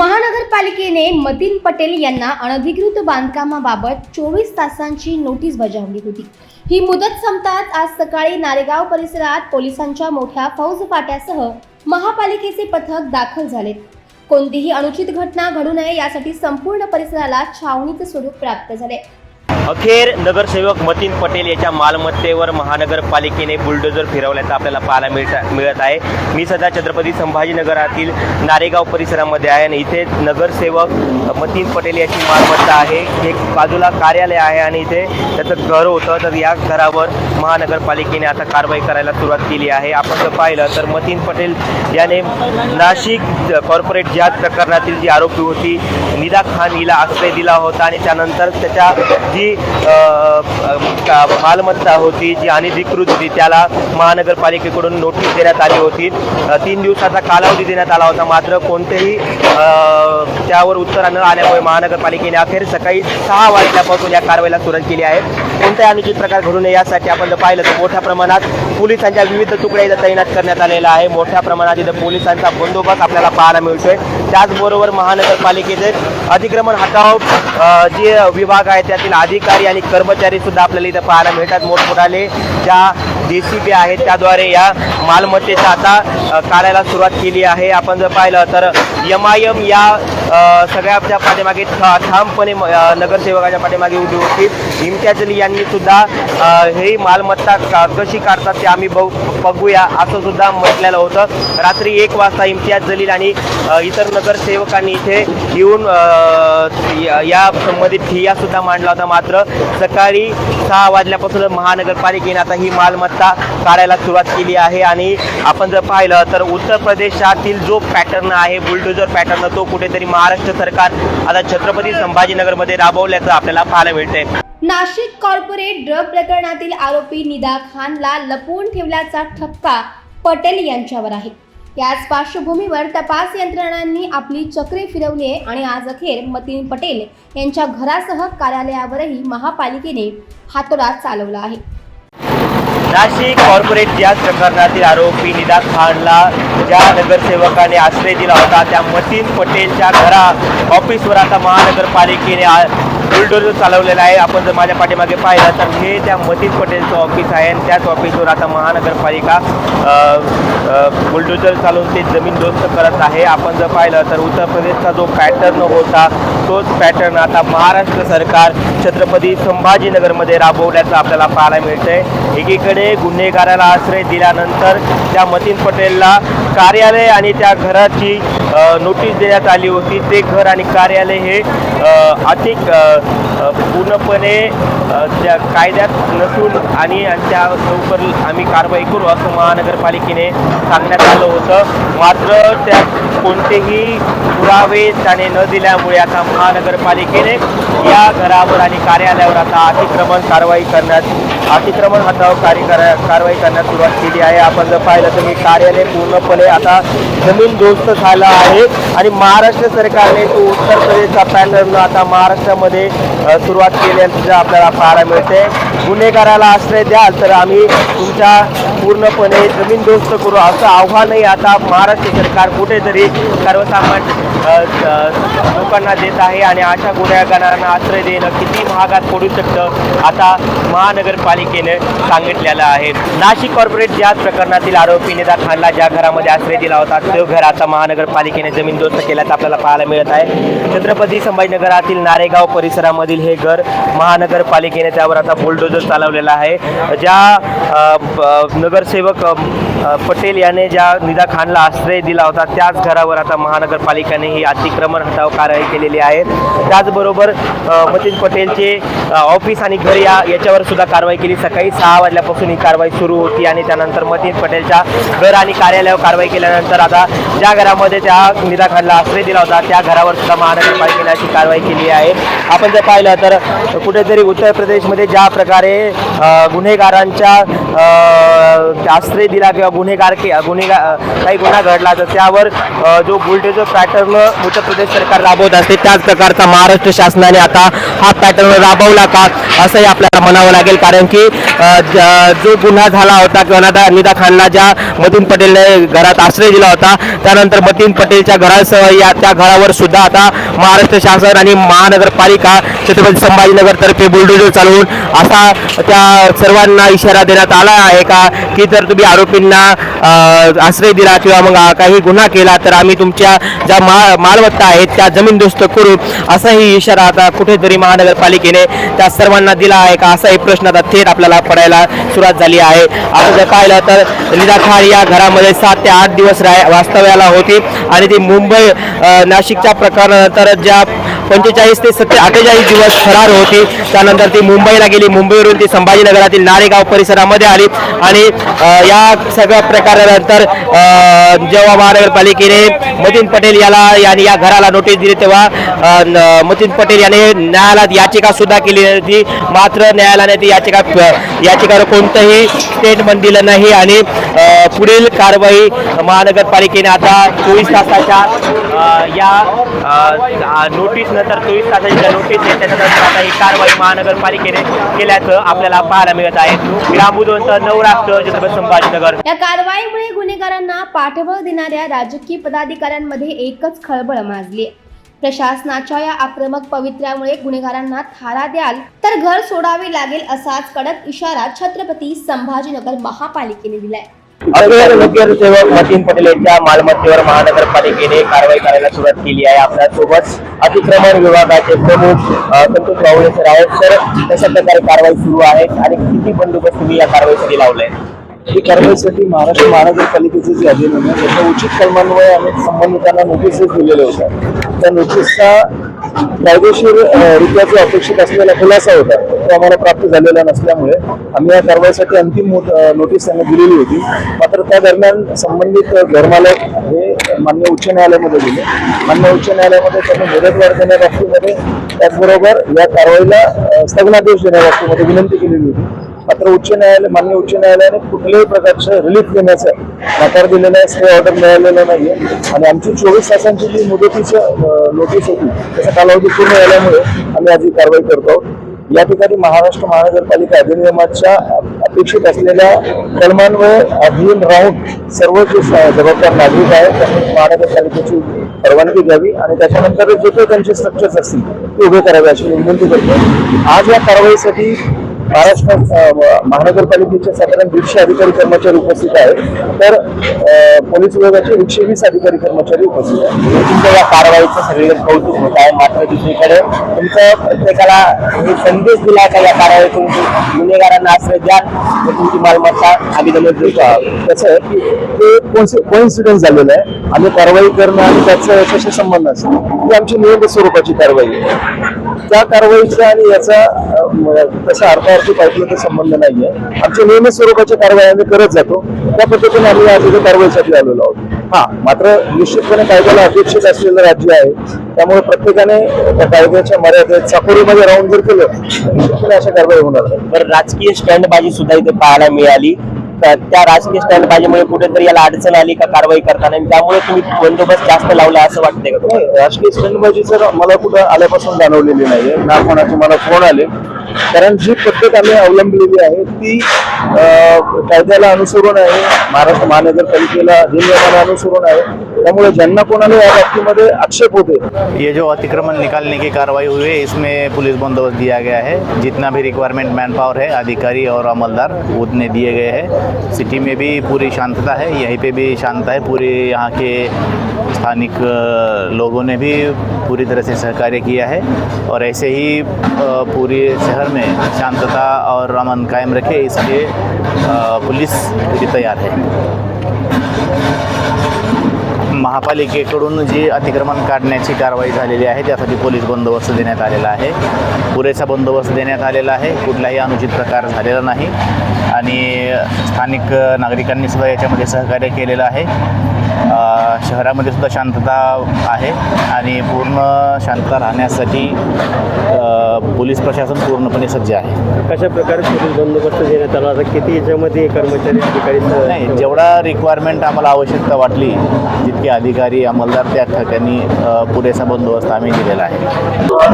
महानगरपालिकेने मतीन पटेल यांना अनधिकृत बांधकामाबाबत 24 तासांची नोटीस बजावली होती। ही मुदत संपताच आज सकाळी नारेगाव परिसरात पोलिसांच्या मोठ्या फौजफाट्यासह महापालिकेचे पथक दाखल झाले। कोणतीही अनुचित घटना घडू नये यासाठी संपूर्ण परिसराला छावणीचे स्वरूप प्राप्त झाले। अखेर नगरसेवक मतीन पटेल याच्या मालमत्तेवर महानगरपालिकेने बुलडोजर फिरवल्याचं आपल्याला पाहायला मिळत आहे। मी सध्या छत्रपती संभाजीनगरातील नारेगाव परिसरामध्ये आहे आणि इथे नगरसेवक मतीन पटेल याची मालमत्ता आहे। एक बाजूला कार्यालय आहे आणि इथे त्याचं घर होतं, तर या घरावर महानगरपालिकेने आता कारवाई करायला सुरुवात केली आहे। आपण जर पाहिलं तर मतीन पटेल याने नाशिक कॉर्पोरेट जात प्रकरणातील जी आरोपी होती निदा खान हिला आश्रय दिला होता आणि त्यानंतर त्याच्या जी मालमत्ता होती जी अनधिकृत होती त्याला महानगरपालिकेकडून नोटीस देण्यात आली होती। 3 दिवसाचा कालावधी देण्यात आला होता, मात्र कोणतेही त्यावर उत्तर न आल्यामुळे महानगरपालिकेने अखेर सकाळी 6 वाजल्यापासून या कारवाईला सुरुवात केली आहे। कोणत्याही अनुचित प्रकार घडू नये यासाठी आपण जर पाहिलं तर मोठ्या प्रमाणात पोलिसांच्या विविध तुकड्या इथं तैनात करण्यात आलेला आहे। मोठ्या प्रमाणात इथं पोलिसांचा बंदोबस्त आपल्याला पाहायला मिळतोय। त्याचबरोबर महानगरपालिकेचे अतिक्रमण हटाव जे विभाग आहे त्यातील अधिकारी आणि कर्मचारी सुद्धा आपल्याला इथं पाहायला मिळतात। मोठमोठाले ज्या JCB आहेत त्याद्वारे या मालमत्तेचा आता काढायला सुरुवात केली आहे। आपण जर पाहिलं तर MIM या सगळ्याच्या पाठीमागे ठामपणे नगरसेवकाच्या पाठीमागे उभी होती। इम्तियाज जलील यांनी सुद्धा ही मालमत्ता कशी काढतात ते आम्ही बघूया असं सुद्धा म्हटलेलं होतं। रात्री 1 वाजता इम्तियाज जलील आणि इतर नगरसेवकांनी इथे येऊन या संबंधित ठिय्या सुद्धा मांडला होता, मात्र सकाळी 6 वाजल्यापासून महानगरपालिकेने आता ही मालमत्ता काढायला सुरुवात केली आहे। आणि आपण जर पाहिलं तर उत्तर प्रदेशातील जो पॅटर्न आहे बुलडोजर पॅटर्न तो कुठेतरी महाराष्ट्र सरकार आता छत्रपती संभाजीनगरमध्ये राबवल्याचं आपल्याला पाहायला मिळतंय। नाशिक कॉर्पोरेट ड्रग प्रकरणातील आरोपी निदा खानला लपवून ठेवल्याचा ठपका पटेल यांच्यावर आहे। याच पार्श्वभूमीवर तपास यंत्रणांनी आपली चक्रे फिरवली आहे आणि आज अखेर मतीन पटेल यांच्या घरासह कार्यालयावरही महापालिकेने हातोडा चालवला आहे। नाशिक कॉर्पोरेट जात प्रकरणातील आरोपी निदा खानला ज्या नगरसेवकाने आश्रय दिला होता त्या मतीन पटेलच्या ऑफिसवर आता महानगरपालिकेने बुलडोजर चालवलेला आहे। आपण जर माझ्या पाठीमागे पाहिलं तर हे त्या मतीन पटेलचं ऑफिस आहे आणि त्याच ऑफिसवर आता महानगरपालिका बुलडोजर चालवून ते जमीनदोस्त करत आहे। आपण जर पाहिलं तर उत्तर प्रदेशचा जो पॅटर्न होता तोच पॅटर्न आता महाराष्ट्र सरकार छत्रपती संभाजीनगरमध्ये राबवल्याचं आपल्याला पाहायला मिळतंय। एकीकडे गुन्हेगाराला आश्रय दिल्यानंतर त्या मतीन पटेलला कार्यालय आणि त्या घराची नोटीस देण्यात आली होती। ते घर आणि कार्यालय हे अधिक पूर्णपणे त्या कायद्यात नसून आणि त्या लवकर आम्ही कारवाई करू असं महानगरपालिकेने सांगण्यात आलं होतं, मात्र त्या कोणतेही पुरावे त्याने न दिल्यामुळे आता महानगरपालिकेने या घरावर आणि कार्यालयावर आता अतिक्रमण हटाव कारवाई करण्यास सुरुवात केली आहे। आपण जर पाहिलं तर हे कार्यालय पूर्णपणे आता जमीनदोस्त झालं आहे आणि महाराष्ट्र सरकारने तो उत्तर प्रदेशचा पॅटर्न आता महाराष्ट्रामध्ये सुरुवात केल्याचं आपल्याला पाहायला मिळते। गुन्हेगाराला आश्रय द्याल तर आम्ही तुमच्या पूर्णपणे जमीनदोस्त करू असं आव्हानही आता महाराष्ट्र सरकार कुठेतरी सर्वसामान्य लोकांना देत आहे आणि अशा गुन्हेगारांना आश्रय देणं किती महागात पडू शकतं आता महानगरपालिकेने सांगितलेलं आहे। नाशिक कॉर्पोरेट जात प्रकरणातील आरोपी निदा खानला ज्या घरामध्ये आश्रय दिला होता तो घर आता महानगरपालिकेने जमीनदोस्त केल्याचं आपल्याला पाहायला मिळत आहे। छत्रपती संभाजीनगरातील नारेगाव परिसरामधील हे घर महानगरपालिकेने त्यावर आता बुलडोजर चालवलेला आहे। ज्या नगरसेवक पटेल याने ज्या निदा खानला आश्रय दिला होता त्याच घरावर आता महानगरपालिकेने ही अतिक्रमण हटाव कारवाई केलेली आहे। त्याचबरोबर मतीन पटेलचे ऑफिस आणि घर याच्यावर सुद्धा कारवाई केली। सकाळी 6 वाजल्यापासून ही कारवाई सुरू होती आणि त्यानंतर मतीन पटेलच्या घर आणि कार्यालयावर कारवाई केल्यानंतर आता ज्या घरामध्ये त्या निदा खानला आश्रय दिला होता त्या घरावर सुद्धा महानगरपालिकेने अशी कारवाई केली आहे। आपण जर पाहिलं तर कुठेतरी उत्तर प्रदेशमध्ये ज्या प्रकारे गुन्हेगारांच्या आश्रय दिला किंवा काही गुन्हा घडला तर त्यावर जो बुलडोजर पॅटर्न उत्तर प्रदेश सरकार राबवत असते त्याच प्रकारचा महाराष्ट्र शासनाने आता हा पॅटर्न राबवला का असंही आपल्याला म्हणावं लागेल. कारण की जो गुन्हा झाला होता किंवा निदा खानला ज्या मतीन पटेलने घरात आश्रय दिला होता त्यानंतर मतीन पटेलच्या घरासह त्या घरावर सुद्धा आता महाराष्ट्र शासन आणि महानगरपालिका छत्रपती संभाजीनगर तर्फे बुलडोजर चालवून असा त्या सर्वांना इशारा देण्यात आला आहे का की जर तुम्ही आरोपींना आश्रय दिला किंवा मग काही गुन्हा केला तर आम्ही तुमच्या ज्या मालमत्ता आहेत त्या जमीनदोस्त करू असाही इशारा आता कुठेतरी महानगरपालिकेने त्या सर्वांना दिला आहे का असाही प्रश्न आता थेट आपल्याला पडायला सुरुवात झाली आहे. आपण जर पाहिलं तर निदा खान या घरामध्ये 7 ते 8 दिवस वास्तव्याला होती आणि ती मुंबई नाशिकच्या प्रकारानंतर ज्या 45 ते 48 दिवस फरार होती. त्यानंतर ती मुंबईला गेली. मुंबईवरून ती संभाजीनगरातील नारेगाव परिसरामध्ये आली आणि या सगळ्या प्रकारानंतर जेव्हा महानगरपालिकेने मतीन पटेल या घराला नोटीस दिली तेव्हा मतीन पटेल याने न्यायालयात याचिका सुद्धा केली होती. मात्र न्यायालयाने ती याचिकावर कोणतंही स्टेटमेंट दिलं नाही आणि पुढील कारवाई महानगरपालिकेने आता 24 तासाच्या या नोटीस नंतर 24 तासाची नोटीस आहे त्याच्यानंतर आता ही कारवाई महानगरपालिकेने केल्याचं आपल्याला पाहायला मिळत आहे. ग्रामोदंत नवराष्ट्र छत्रपती संभाजीनगर. या कारवाईमुळे गुन्हेगारांना पाठबळ देणाऱ्या राजकीय पदाधिकाऱ्यांमध्ये एकच खळबळ माजली. प्रशासनाच्या या आक्रमक पवित्र्यामुळे गुन्हेगारांना थारा द्याल तर घर सोडावे लागेल असाच कडक इशारा छत्रपती संभाजीनगर महापालिकेने दिलाय. नगरसेवक मतीन पटेल यांच्या मालमत्तेवर महानगरपालिकेने कारवाई करायला सुरुवात केली आहे. आपल्यासोबत अतिक्रमण विभागाचे प्रमुख संतोष रावळे सर आहेत. सर, कशा प्रकारे कारवाई सुरू आहे आणि किती बंदोबस्त तुम्ही या कारवाईसाठी लावलाय? ही कारवाईसाठी महाराष्ट्र महानगरपालिकेचे जे अधिनियम आहे त्याच्या उचित कलमान्वये आणि संबंधितांना नोटीसेस दिलेले होत्या. त्या नोटीसचा कायदेशीर रित्या जो अपेक्षित असलेला खुलासा होता तो आम्हाला प्राप्त झालेला नसल्यामुळे आम्ही या कारवाईसाठी अंतिम नोटीस त्यांना दिलेली होती. मात्र त्या दरम्यान संबंधित घरमालक हे मान्य उच्च न्यायालयामध्ये गेले. मान्य उच्च न्यायालयामध्ये त्यांनी मुदतवाढ देण्याबाबतीमध्ये त्याचबरोबर या कारवाईला स्थगनादेश देण्याबाबतीमध्ये विनंती केलेली होती. मात्र मान्य उच्च न्यायालयाने कुठल्याही प्रकारचं रिलीफ देण्याचा नकार दिलेला आहे. स्टे ऑर्डर मिळालेला नाहीये आणि आमची 24 तासांची जी मुदतीचं नोटीस होती त्याचा कालावधी पूर्ण झाल्यामुळे आम्ही आज ही कारवाई करतो आहोत. या ठिकाणी महाराष्ट्र महानगरपालिका अधिनियमाच्या अपेक्षित असलेल्या कलमान्वये अधीन राहून सर्व जे जबाबदार नागरिक आहेत त्यांनी महानगरपालिकेची परवानगी द्यावी आणि त्याच्यानंतर जे काही त्यांचे स्ट्रक्चर्स असतील ते उभे करावे अशी विनंती करतो. आज या कारवाईसाठी महाराष्ट्र महानगरपालिकेचे साधारण 150 अधिकारी कर्मचारी उपस्थित आहेत. तर पोलीस विभागाचे 120 अधिकारी कर्मचारी उपस्थित आहेत. तुमच्या या कारवाईचं सगळीकडे कौतुक होत आहे. मात्र दुसरीकडे तुमचं प्रत्येकाला हे संदेश दिला का या कारवाईतून गुन्हेगारांना आश्रय द्या व तुमची मालमत्ता आम्ही नमूद देतो. कसं आहे की ते कोइन्सिडन्स झालेलं आहे. आम्ही कारवाई करणं आणि त्याचा याच्याशी संबंध असेल ही आमची नियमित स्वरूपाची कारवाई आहे. त्या कारवाईचा आणि याचा तसा अर्थार्थी पाहिजे संबंध नाहीये. आमच्या नियमित स्वरूपाच्या कारवाई आम्ही करत जातो. त्या पद्धतीने आम्ही आज इथे कारवाईसाठी आलेलो आहोत. मात्र निश्चितपणे कायद्याला अपेक्षित असलेलं राज्य आहे त्यामुळे प्रत्येकाने त्या कायद्याच्या मर्यादेत चाकोरीमध्ये राहून जर केलं तर निश्चितपणे अशा कारवाई होणार नाही. तर राजकीय स्टंटबाजी सुद्धा इथे पाहायला मिळाली. त्या राजकीय स्टंटबाजीमुळे कुठेतरी याला अडचण आली का कारवाई करताना त्यामुळे तुम्ही बंदोबस्त जास्त लावला असं वाटतंय का? राजकीय स्टंटबाजी तर मला कुठं आल्यापासून जाणवलेली नाहीये ना कोणाचे मला फोन आले. कारण जी पद्धत आम्ही अवलंबलेली आहे ती कायद्याला अनुसरून आहे. महाराष्ट्र महानगरपालिकेला अधिनियमाला अनुसरून आहे. त्यामुळे ज्यांना कोणाला या बाबतीमध्ये आक्षेप होते. ये जो अतिक्रमण निकालने की कार्रवाई हुई है इसमें पुलिस बंदोबस्त दिया गया है. जितना भी रिक्वायरमेंट मैन पावर है अधिकारी और अमलदार उतने दिए गए हैं. सिटी में भी पूरी शांतता है. यहीं पे भी शांतता है. पूरे यहाँ के स्थानिक लोगों ने भी पूरी तरह से सहकार्य किया है और ऐसे ही पूरे शहर में शांतता और अमन कायम रखे इसलिए पुलिस पूरी तैयार है. महापालिकेकडून जी अतिक्रमण काढण्याची कारवाई झालेली आहे त्यासाठी पोलीस बंदोबस्त देण्यात आलेला आहे. पुरेसा बंदोबस्त देण्यात आलेला आहे. कुठलाही अनुचित प्रकार झालेला नाही आणि स्थानिक नागरिकांनी सुद्धा याच्यामध्ये सहकार्य केलेलं आहे. शहरामध्ये सुद्धा शांतता आहे आणि पूर्ण शांतता राहण्यासाठी पोलीस प्रशासन पूर्णपणे सज्ज आहे. कशा प्रकारे पोलीस बंदोबस्त देण्यात आला, आता किती याच्यामध्ये कर्मचारी अधिकारी नाही, जेवढा रिक्वायरमेंट आम्हाला आवश्यकता वाटली जितके अधिकारी अंमलदार त्या ठिकाणी पुरेसा बंदोबस्त आम्ही दिलेला आहे.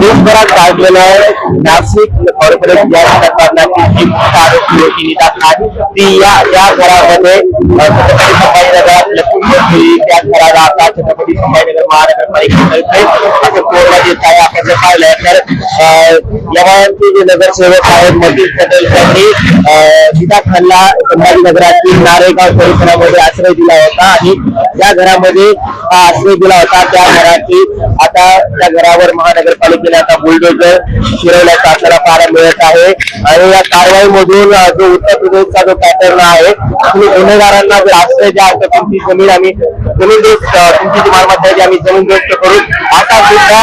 देशभरात गाजलेलं आहे नाशिक कॉर्पोरेट या प्रकरणाची जी आरोपी होती नीता खान, ती या घरामध्ये छत्रपती संभाजीनगरात लपून बसली. त्या घराला आता छत्रपती संभाजीनगर महानगरपालिकेतर्फे असं कोरण्यात येत आहे. आपण जर पाहिलं तर यमायांचे जे नगरसेवक आहेत मतीन पटेल यांनी नीता खानला संभाजीनगरातील नारेगाव परिसरामध्ये आश्रय दिला होता आणि ज्या घरामध्ये हा आश्रय दिला होता त्या घराची आता त्या घरावर महानगरपालिकेने आता बुलडोजर फिरवल्याचं आपल्याला पाहायला मिळत आहे. आणि या कारवाईमधून जो उत्तर प्रदेशचा जो पॅटर्न आहे, तुम्ही गुन्हेगारांना जर आश्रय द्या तर तुमची जमीन आम्ही तुमची जी मालमत्ता आहे आम्ही जमीनदोस्त करू, असा सुद्धा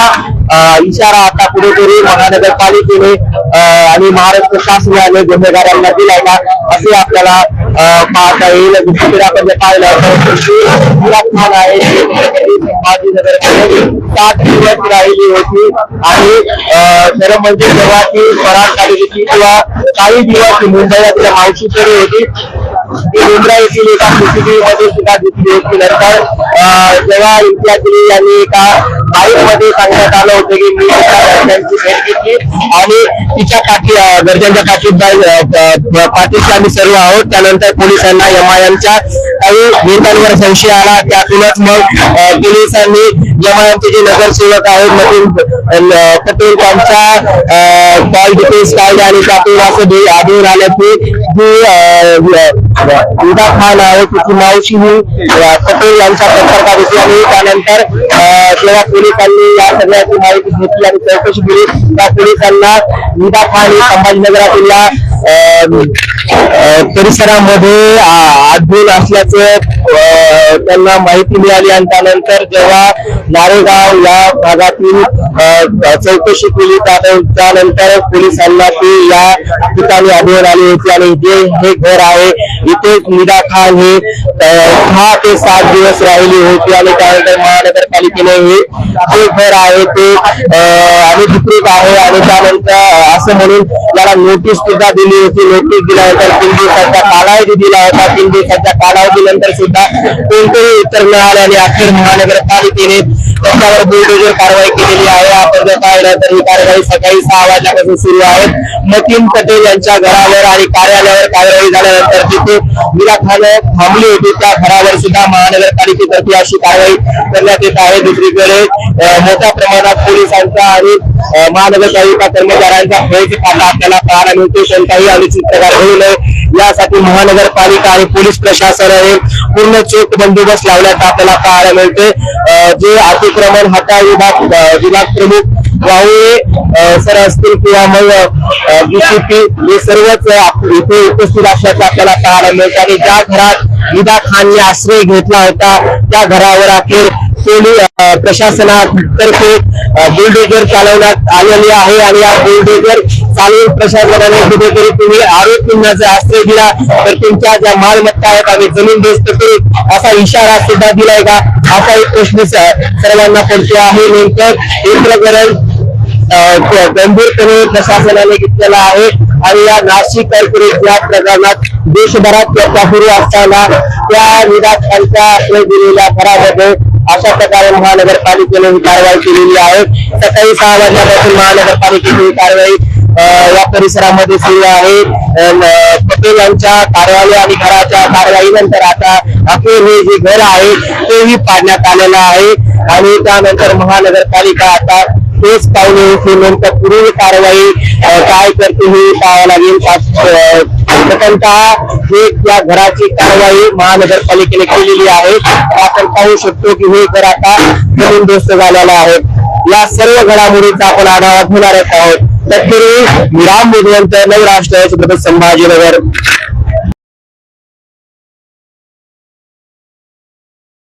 इशारा आता कुठेतरी महानगरपालिकेने आणि महाराष्ट्र शासनाने गुन्हेगारांना दिलाय का असे आपल्याला पाहता येईल. दुसरीकडे आपण जे पाहिलं खान आहे संभाजीनगरमध्ये 7 दिवस राहिली होती आणि खरं म्हणजे जेव्हा ती फरार झाली होती किंवा काही दिवस मुंबईतल्या मावशीकडे होती, ती मुंब्रा येथील एका सीसीटीव्ही मध्ये सुद्धा दिसली होती. नंतर जेव्हा इम्तियाज यांनी एका बाईक मध्ये सांगण्यात आलं होतं की मी घरच्यांची भेट घेतली आणि तिच्या घरच्यांच्या पाठीशी आम्ही सर्व आहोत. त्यानंतर पोलिसांना एमआयएमच्या काही नेत्यांवर संशय आला, त्यातूनच मग पोलिसांनी एमआयएमचे जे नगरसेवक आहेत मतीन पटेल त्यांच्या कॉल डिटेल्स काढले आणि त्यातून असं आढळून आलं की नीता खान आहे तिची मावशी ही पटेल यांच्या संपर्कात होती आणि त्यानंतर जेव्हा पोलिसांनी या सगळ्याची माहिती घेतली आणि चौकशी केली त्या पोलिसांना नीता खान ही संभाजीनगरातील परिसरामध्ये आढळून असल्याचं त्यांना माहिती मिळाली आणि त्यानंतर जेव्हा नारेगाव या भागातील चौकशी केली त्यानंतर पोलिसांना ती या ठिकाणी आढळून आली होती आणि हे घर आहे इथे नीता खान हे 6 ते 7 दिवस राहिली होती आणि त्यानंतर महानगरपालिकेने हे घर आहे ते अनधिकृत आहे आणि त्यानंतर असं म्हणून याला नोटीस सुद्धा दिली होती. नोटीस दिल्यानंतर 3 दिवसाचा कालावधी दिला होता. 3 दिवसाच्या कालावधीनंतर सुद्धा कोणतेही उत्तर न आल्याने अखेर महानगरपालिकेने त्याच्यावर बुलडोजर कारवाई केलेली आहे. आपण जर पाहिलं तर ही कारवाई सकाळी 6 वाजल्यापासून सुरू आहे. मतीन पटेल यांच्या घरावर आणि कार्यालयावर कारवाई झाल्यानंतर जिथे नीता खान थांबली होती त्या घरावर सुद्धा महानगरपालिकेतर्फे अशी कारवाई करण्यात येत आहे. दुसरीकडे मोठ्या प्रमाणात पोलिसांचा आणि महानगरपालिका कर्मचाऱ्यांचा फौज खाता आपल्याला पाहायला मिळतो. कोणताही अनुचित प्रकार होऊ नये यासाठी महानगरपालिका आणि पोलीस प्रशासनाने पूर्ण चोख बंदोबस्त लावल्याचं आपल्याला पाहायला मिळते. जे अतिक्रमण हटाव विभाग प्रमुख वाहुळे सर असतील किंवा मग बीसीपी हे सर्वच इथे उपस्थित असल्याचं आपल्याला पाहायला मिळतं आणि ज्या घरात नीता खानने आश्रय घेतला होता त्या घरावर अखेर प्रशासनातर्फे बुलडोजर चालवण्यात आलेली आहे आणि या बुलडोजर चालवून प्रशासनाने कुठेतरी तुम्ही आरोपींना जर आश्रय दिला तर तुमच्या ज्या मालमत्ता आहेत आम्ही जमीनदोस्त करू असा इशारा सुद्धा दिलाय का असा एक प्रश्न सर्वांना पडतो आहे. नेमकं हे प्रकरण गंभीरपणे प्रशासनाने घेतलेला आहे आणि या नाशिक कॉर्पोरेट या प्रकरणात देशभरात चर्चा सुरू असताना त्या नीता खानच्या आश्रय दिलेल्या घरामध्ये अशा प्रकारे महानगरपालिकेने ही कारवाई केलेली आहे. सकाळी 6 वाजल्यापासून महानगरपालिकेची ही कारवाई या परिसरामध्ये सुरू आहे. पटेल यांच्या कार्यालय आणि घराच्या कारवाईनंतर आता अखेर हे जे घर आहे तेही पाडण्यात आलेलं आहे आणि त्यानंतर महानगरपालिका आता तेच पावले ही नेमकं पुढील कारवाई काय करते हे पाहावं लागेल. प्रथमतः हे या घराची कारवाई महानगरपालिकेने केलेली आहे. आपण पाहू शकतो की हे घर आता जमीनदोस्त झालेलं आहे. या सर्व घडामोडींचा आपण आढावा घेणार आहोत. तत्पूर्वी राम बुधवंत नवराष्ट्र छत्रपती संभाजीनगर.